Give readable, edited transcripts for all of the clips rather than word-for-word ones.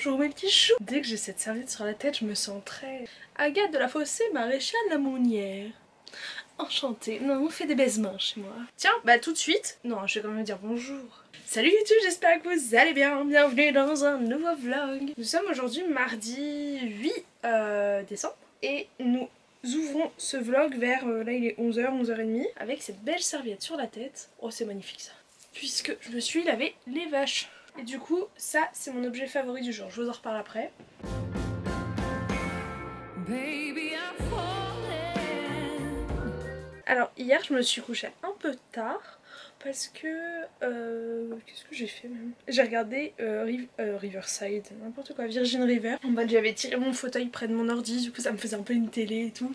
bonjour mes petits choux. Dès que j'ai cette serviette sur la tête, je me sens très... Agathe de la Fossé, maréchale Lamounière. Enchantée. Non, on fait des baisements chez moi. Tiens, bah tout de suite. Non, je vais quand même dire bonjour. Salut YouTube, j'espère que vous allez bien. Bienvenue dans un nouveau vlog. Nous sommes aujourd'hui mardi 8 décembre. Et nous ouvrons ce vlog vers, là il est 11h, 11h30. Avec cette belle serviette sur la tête. Oh, c'est magnifique ça. Puisque je me suis lavé les vaches. Et du coup, ça c'est mon objet favori du jour. Je vous en reparle après. Alors hier je me suis couchée un peu tard parce que... qu'est-ce que j'ai fait même? J'ai regardé Riverside, n'importe quoi, Virgin River. En mode j'avais tiré mon fauteuil près de mon ordi, du coup ça me faisait un peu une télé et tout.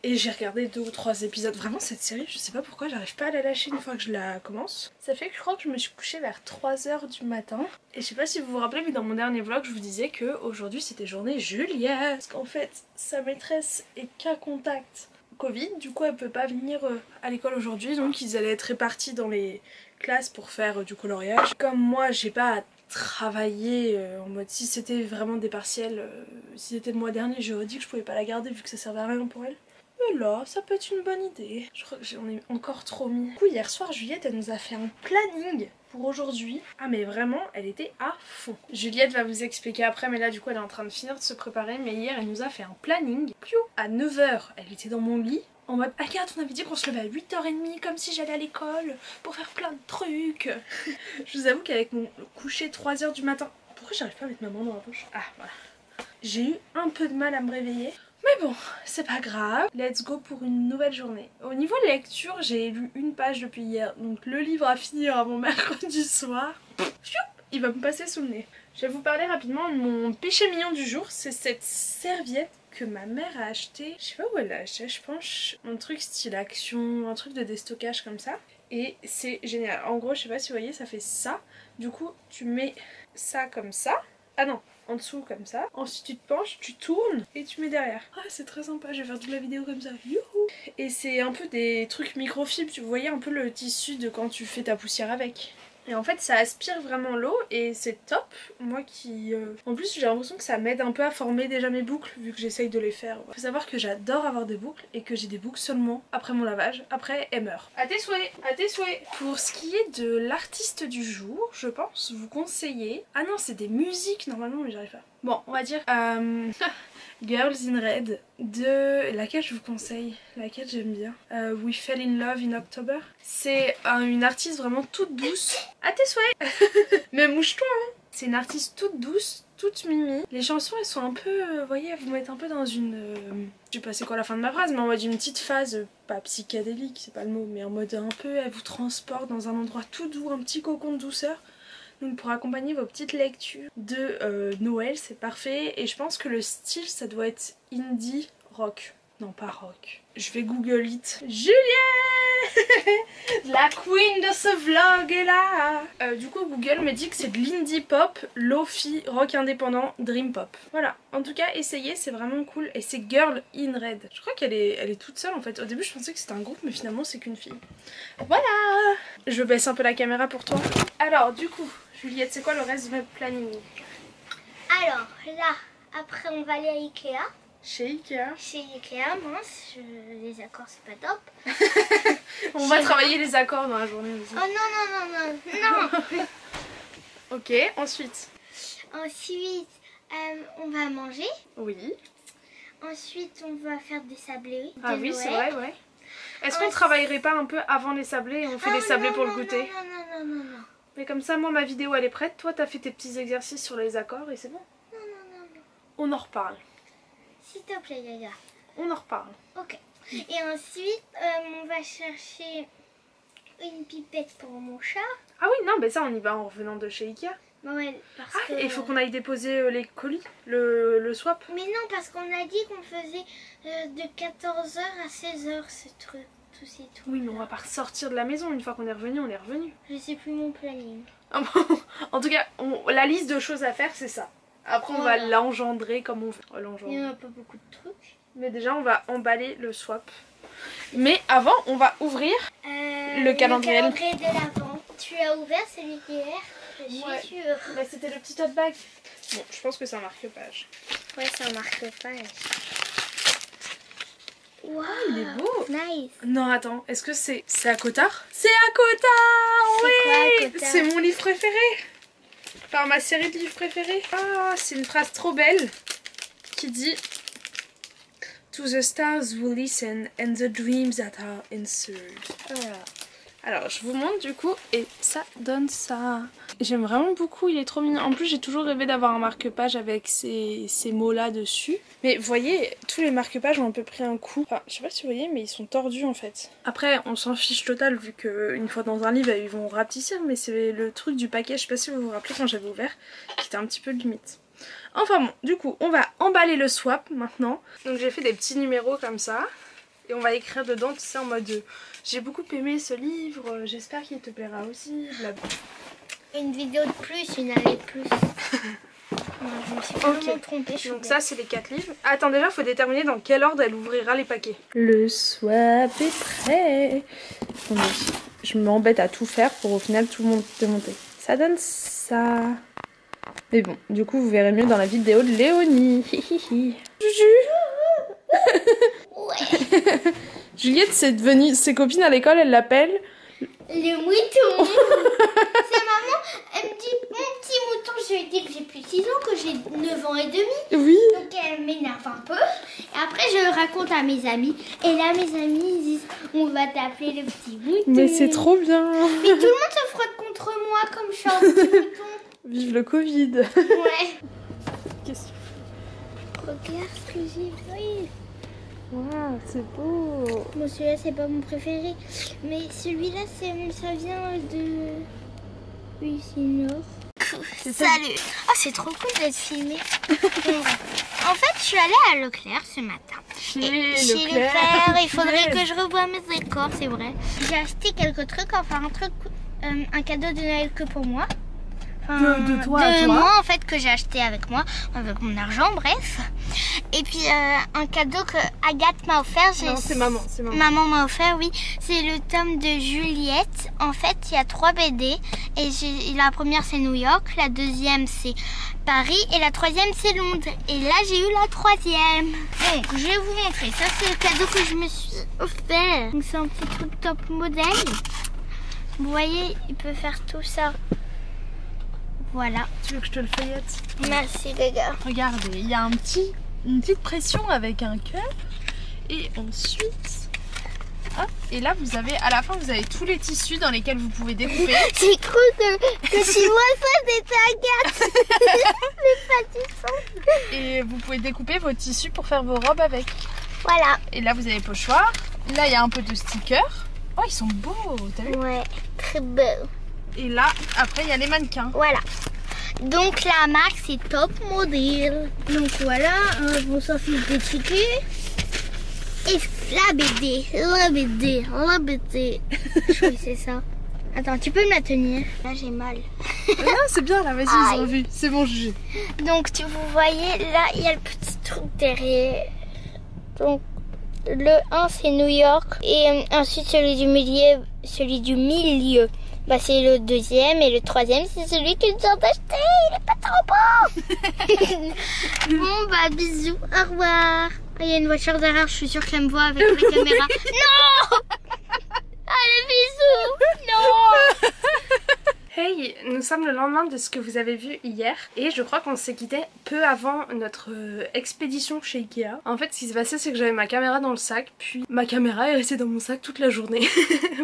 Et j'ai regardé 2 ou 3 épisodes. Vraiment cette série, je sais pas pourquoi j'arrive pas à la lâcher une fois que je la commence. Ça fait que je crois que je me suis couchée vers 3h du matin. Et je sais pas si vous vous rappelez, mais dans mon dernier vlog je vous disais que aujourd'hui c'était journée Juliette. Parce qu'en fait sa maîtresse est cas contact Covid, du coup elle peut pas venir à l'école aujourd'hui, donc ils allaient être répartis dans les classes pour faire du coloriage. Comme moi j'ai pas à travailler en mode si c'était vraiment des partiels, si c'était le mois dernier j'aurais dit que je pouvais pas la garder vu que ça servait à rien pour elle. Mais là ça peut être une bonne idée. Je crois que j'en ai encore trop mis. Du coup hier soir Juliette elle nous a fait un planning pour aujourd'hui. Ah mais vraiment elle était à fond. Juliette va vous expliquer après, mais là du coup elle est en train de finir de se préparer. Mais hier elle nous a fait un planning. Piou, à 9h elle était dans mon lit en mode Agathe on avait dit qu'on se levait à 8h30 comme si j'allais à l'école pour faire plein de trucs. Je vous avoue qu'avec mon coucher 3h du matin, pourquoi j'arrive pas à mettre ma main dans la poche? Ah voilà. J'ai eu un peu de mal à me réveiller. Mais bon, c'est pas grave. Let's go pour une nouvelle journée. Au niveau de lecture, j'ai lu une page depuis hier. Donc le livre à finir avant mercredi soir. Il va me passer sous le nez. Je vais vous parler rapidement de mon péché mignon du jour. C'est cette serviette que ma mère a achetée. Je sais pas où elle l'a achetée, je pense. Un truc style action, un truc de déstockage comme ça. Et c'est génial. En gros, je sais pas si vous voyez, ça fait ça. Du coup, tu mets ça comme ça. Ah non, en dessous comme ça. Ensuite tu te penches, tu tournes et tu mets derrière. Ah c'est très sympa, je vais faire toute la vidéo comme ça. Youhou! Et c'est un peu des trucs microfibres, tu voyais un peu le tissu de quand tu fais ta poussière avec. Et en fait ça aspire vraiment l'eau et c'est top. Moi qui... En plus j'ai l'impression que ça m'aide un peu à former déjà mes boucles vu que j'essaye de les faire. Faut savoir que j'adore avoir des boucles et que j'ai des boucles seulement après mon lavage. Après elles meurent. À tes souhaits, à tes souhaits. Pour ce qui est de l'artiste du jour, je pense vous conseiller... Ah non c'est des musiques normalement mais j'arrive pas. Bon on va dire... Girls in Red, de laquelle je vous conseille, laquelle j'aime bien. We Fell in Love in October. C'est une artiste vraiment toute douce. À tes souhaits. Mais mouche-toi hein. C'est une artiste toute douce, toute mimi. Les chansons elles sont un peu, vous voyez, elles vous mettent un peu dans une... je sais pas c'est quoi la fin de ma phrase, mais en mode une petite phase, pas psychédélique, c'est pas le mot, mais en mode un peu, elle vous transporte dans un endroit tout doux, un petit cocon de douceur. Donc pour accompagner vos petites lectures de Noël, c'est parfait. Et je pense que le style, ça doit être indie rock. Non, pas rock. Je vais Google it. Juliette la queen de ce vlog est là. Du coup, Google me dit que c'est de l'indie pop, lofi, rock indépendant, dream pop. Voilà. En tout cas, essayez, c'est vraiment cool. Et c'est Girl in Red. Je crois qu'elle est toute seule en fait. Au début, je pensais que c'était un groupe, mais finalement, c'est qu'une fille. Voilà. Je baisse un peu la caméra pour toi. Alors, du coup... Juliette, c'est quoi le reste de notre planning? Alors là, après on va aller à Ikea. Chez Ikea. Chez Ikea, mince, les accords c'est pas top. On va travailler les accords dans la journée aussi. Oh non, non, non, non, non. Ok, ensuite. Ensuite, on va manger. Oui. Ensuite, on va faire des sablés. Ah oui, c'est vrai, ouais. Est-ce qu'on travaillerait pas un peu avant les sablés et on fait les sablés pour le goûter? Non, non, non, non, non. Mais comme ça, moi ma vidéo elle est prête, toi t'as fait tes petits exercices sur les accords et c'est bon. Non, non, non, non. On en reparle. S'il te plaît, Yaya. On en reparle. Ok. Et ensuite, on va chercher une pipette pour mon chat. Ah oui, non, mais ça on y va en revenant de chez Ikea. Ouais, parce Ah, que... et il faut qu'on aille déposer les colis, le swap. Mais non, parce qu'on a dit qu'on faisait de 14h à 16h ce truc. Tous ces trucs. Oui, mais on va pas ressortir de la maison, une fois qu'on est revenu, on est revenu. Je sais plus mon planning. En tout cas, la liste de choses à faire, c'est ça. Après, on va l'engendrer comme on veut. Il n'y en a pas beaucoup de trucs. Mais déjà, on va emballer le swap. Mais avant, on va ouvrir le calendrier. Le calendrier de l'Avent. Tu as ouvert celui d'hier? Je suis Ouais. sûre. Bah c'était le petit tote bag. Bon, je pense que c'est un marque-page. Ouais, c'est un marque-page. Waouh, Il est beau. nice. Non, attends, est-ce que c'est à Cotard? C'est à Cotard. C'est Oui. quoi, Cotard? C'est mon livre préféré. Enfin, ma série de livres préférés. Ah, c'est une phrase trop belle qui dit To the stars we listen and the dreams that are answered. Voilà. Alors, je vous montre du coup, et ça donne ça. J'aime vraiment beaucoup, il est trop mignon. En plus, j'ai toujours rêvé d'avoir un marque-page avec ces mots-là dessus. Mais vous voyez, tous les marque-pages ont un peu pris un coup. Enfin, je sais pas si vous voyez, mais ils sont tordus en fait. Après, on s'en fiche total vu qu'une fois dans un livre, ils vont rapetissir. Mais c'est le truc du paquet, je sais pas si vous vous rappelez quand j'avais ouvert, qui était un petit peu limite. Enfin bon, du coup, on va emballer le swap maintenant. Donc j'ai fait des petits numéros comme ça. Et on va écrire dedans, tu sais, en mode j'ai beaucoup aimé ce livre, j'espère qu'il te plaira aussi. Blablabla. Une vidéo de plus, une année de plus. Non, je me suis vraiment trompée. Donc ça, c'est les 4 livres. Attends, déjà, il faut déterminer dans quel ordre elle ouvrira les paquets. Le swap est prêt. Attendez, je m'embête à tout faire pour au final tout le monde démonter. Ça donne ça. Mais bon, du coup, vous verrez mieux dans la vidéo de Léonie. Juju. Ouais. Juliette, c'est devenu... Ses copines à l'école, elles l'appellent... Les moutons. C'est maman, elle me dit, mon petit mouton, je lui ai dit que j'ai plus de 6 ans, que j'ai 9 ans et demi. Oui. Donc elle m'énerve un peu. Et après, je le raconte à mes amis. Et là, mes amis, ils disent, on va t'appeler le petit mouton. Mais c'est trop bien. Mais tout le monde se frotte contre moi comme je suis un petit mouton. Vive le Covid. Ouais. Qu'est-ce que... Regarde ce que j'ai fait. Waouh, c'est beau. Bon, celui-là, c'est pas mon préféré. Mais celui-là, ça vient de... Oui, c'est Nord. Salut. Oh, c'est trop cool d'être filmé. En fait, je suis allée à Leclerc ce matin. Chez Leclerc, il faudrait que je revoie mes décors, c'est vrai. J'ai acheté quelques trucs, enfin un cadeau de Noël que pour moi. Enfin, de toi à toi. moi en fait que j'ai acheté avec moi, avec mon argent, bref. Et puis un cadeau que Agathe m'a offert. Non, c'est maman, c'est maman. Maman m'a offert, oui. C'est le tome de Juliette. En fait, il y a 3 BD. Et la première c'est New York, la deuxième c'est Paris et la troisième c'est Londres. Et là j'ai eu la 3e. Donc je vais vous montrer. Ça c'est le cadeau que je me suis offert. Donc c'est un petit truc top modèle. Vous voyez, il peut faire tout ça. Voilà. Tu veux que je te le feuillette? Merci les gars. Regardez, il y a une petite pression avec un cœur. Et ensuite... Hop, et là vous avez, à la fin vous avez tous les tissus dans lesquels vous pouvez découper. J'ai cru que si moi ça c'était Agathe. Mais pas du tout. Et vous pouvez découper vos tissus pour faire vos robes avec. Voilà. Et là vous avez pochoir. Là il y a un peu de stickers. Oh ils sont beaux, t'as vu? Ouais, très beau. Et là, après il y a les mannequins. Voilà. Donc la marque c'est Top Model. Donc voilà, on s'en fiche des tickets. Et la BD. Je crois que c'est ça. Attends, tu peux me la tenir? Là j'ai mal. Non, c'est bien là, vas-y, ils ont vu. C'est bon, jugé. Donc vous voyez, là il y a le petit truc derrière. Donc le 1 c'est New York. Et ensuite celui du milieu. Bah c'est le 2e et le 3e c'est celui que je viens d'acheter. Il est pas trop beau. Bon bah bisous, au revoir. Il y a une voiture derrière, je suis sûre qu'elle me voit avec la caméra. Non. Allez bisous. Non. Hey, nous sommes le lendemain de ce que vous avez vu hier et je crois qu'on s'est quitté peu avant notre expédition chez Ikea. En fait, ce qui s'est passé, c'est que j'avais ma caméra dans le sac, puis ma caméra est restée dans mon sac toute la journée.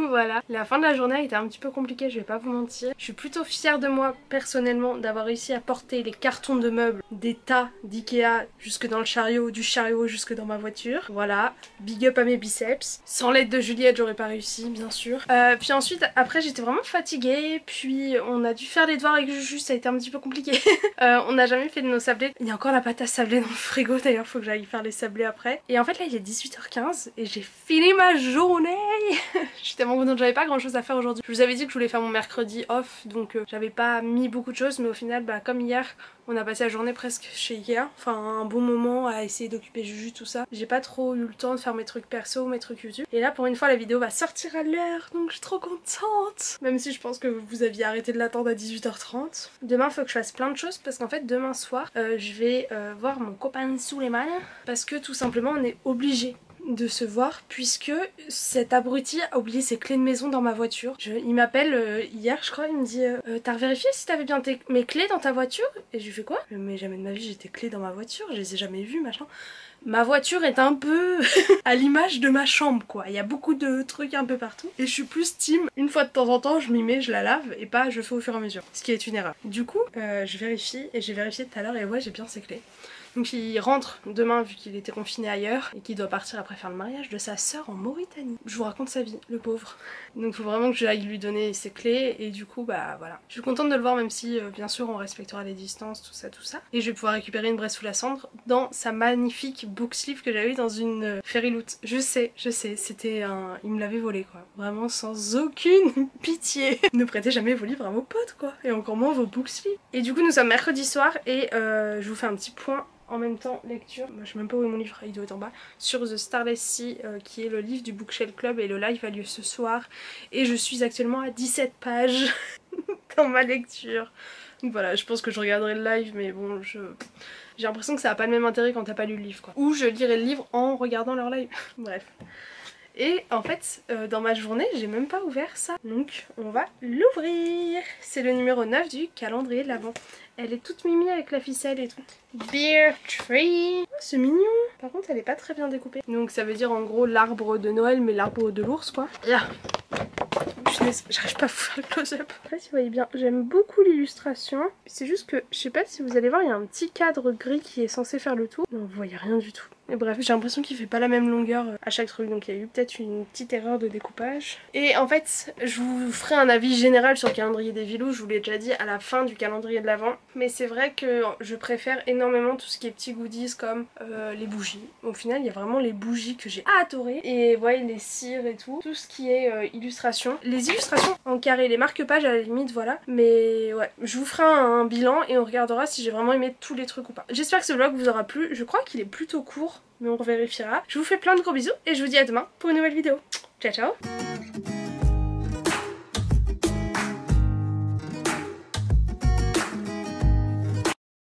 Voilà. La fin de la journée a été un petit peu compliquée, je vais pas vous mentir. Je suis plutôt fière de moi personnellement d'avoir réussi à porter les cartons de meubles des tas d'Ikea jusque dans le chariot, du chariot jusque dans ma voiture. Voilà. Big up à mes biceps. Sans l'aide de Juliette, j'aurais pas réussi, bien sûr. Puis ensuite, après, j'étais vraiment fatiguée, puis on a dû faire les devoirs avec Juju, ça a été un petit peu compliqué. On n'a jamais fait de nos sablés. Il y a encore la pâte à sablés dans le frigo, d'ailleurs faut que j'aille faire les sablés après. Et en fait là il est 18h15 et j'ai fini ma journée. Je suis tellement contente, j'avais pas grand chose à faire aujourd'hui. Je vous avais dit que je voulais faire mon mercredi off, donc j'avais pas mis beaucoup de choses, mais au final bah comme hier On a passé la journée presque chez Ikea, enfin un bon moment à essayer d'occuper Juju, tout ça. J'ai pas trop eu le temps de faire mes trucs perso, mes trucs YouTube. Et là pour une fois la vidéo va sortir à l'heure, donc je suis trop contente. Même si je pense que vous aviez arrêté de l'attendre à 18h30. Demain faut que je fasse plein de choses parce qu'en fait demain soir je vais voir mon copain Suleiman parce que tout simplement on est obligé de se voir puisque cet abruti a oublié ses clés de maison dans ma voiture. Il m'appelle hier je crois, il me dit t'as vérifié si t'avais bien mes clés dans ta voiture? Et je lui fais quoi? Mais jamais de ma vie j'ai tes clés dans ma voiture, je les ai jamais vues machin. Ma voiture est un peu à l'image de ma chambre quoi, il y a beaucoup de trucs un peu partout et je suis plus team, une fois de temps en temps je m'y mets, je la lave et pas je fais au fur et à mesure, ce qui est une erreur. Du coup je vérifie et j'ai vérifié tout à l'heure et ouais j'ai bien ses clés. Donc il rentre demain vu qu'il était confiné ailleurs et qu'il doit partir après faire le mariage de sa sœur en Mauritanie. Je vous raconte sa vie, le pauvre. Donc faut vraiment que j'aille lui donner ses clés et du coup bah voilà. Je suis contente de le voir même si bien sûr on respectera les distances, tout ça tout ça. Et je vais pouvoir récupérer une braise sous la cendre dans sa magnifique book sleeve que j'avais eu dans une Fairy Loot. Je sais, c'était un... il me l'avait volé quoi. Vraiment sans aucune pitié. Ne prêtez jamais vos livres à vos potes quoi. Et encore moins vos book sleeves. Et du coup nous sommes mercredi soir et je vous fais un petit point en même temps lecture, moi, je sais même pas où est mon livre, il doit être en bas, sur The Starless Sea qui est le livre du Bookshelf Club et le live a lieu ce soir et je suis actuellement à 17 pages dans ma lecture. Donc voilà, je pense que je regarderai le live mais bon j'ai l'impression que ça a pas le même intérêt quand t'as pas lu le livre quoi. Ou je lirai le livre en regardant leur live, bref. Et en fait, dans ma journée, j'ai même pas ouvert ça. Donc, on va l'ouvrir. C'est le numéro 9 du calendrier de l'Avent. Elle est toute mimi avec la ficelle et tout. Beer Tree. Oh, c'est mignon. Par contre, elle est pas très bien découpée. Donc, ça veut dire en gros l'arbre de Noël, mais l'arbre de l'ours, quoi. Là. J'arrive pas à vous faire le close-up. Je sais pas si vous voyez bien, j'aime beaucoup l'illustration. C'est juste que, je sais pas si vous allez voir, il y a un petit cadre gris qui est censé faire le tout. Non, vous voyez rien du tout. Mais bref, j'ai l'impression qu'il fait pas la même longueur à chaque truc, donc il y a eu peut-être une petite erreur de découpage. Et en fait, je vous ferai un avis général sur le calendrier des Vilous, je vous l'ai déjà dit à la fin du calendrier de l'Avent. Mais c'est vrai que je préfère énormément tout ce qui est petits goodies comme les bougies. Au final, il y a vraiment les bougies que j'ai adorées. Et vous voyez, les cires et tout. Tout ce qui est illustration. Les illustrations en carré, les marque-pages à la limite, voilà. Mais ouais, je vous ferai un bilan et on regardera si j'ai vraiment aimé tous les trucs ou pas. J'espère que ce vlog vous aura plu. Je crois qu'il est plutôt court, mais on vérifiera. Je vous fais plein de gros bisous et je vous dis à demain pour une nouvelle vidéo. Ciao ciao.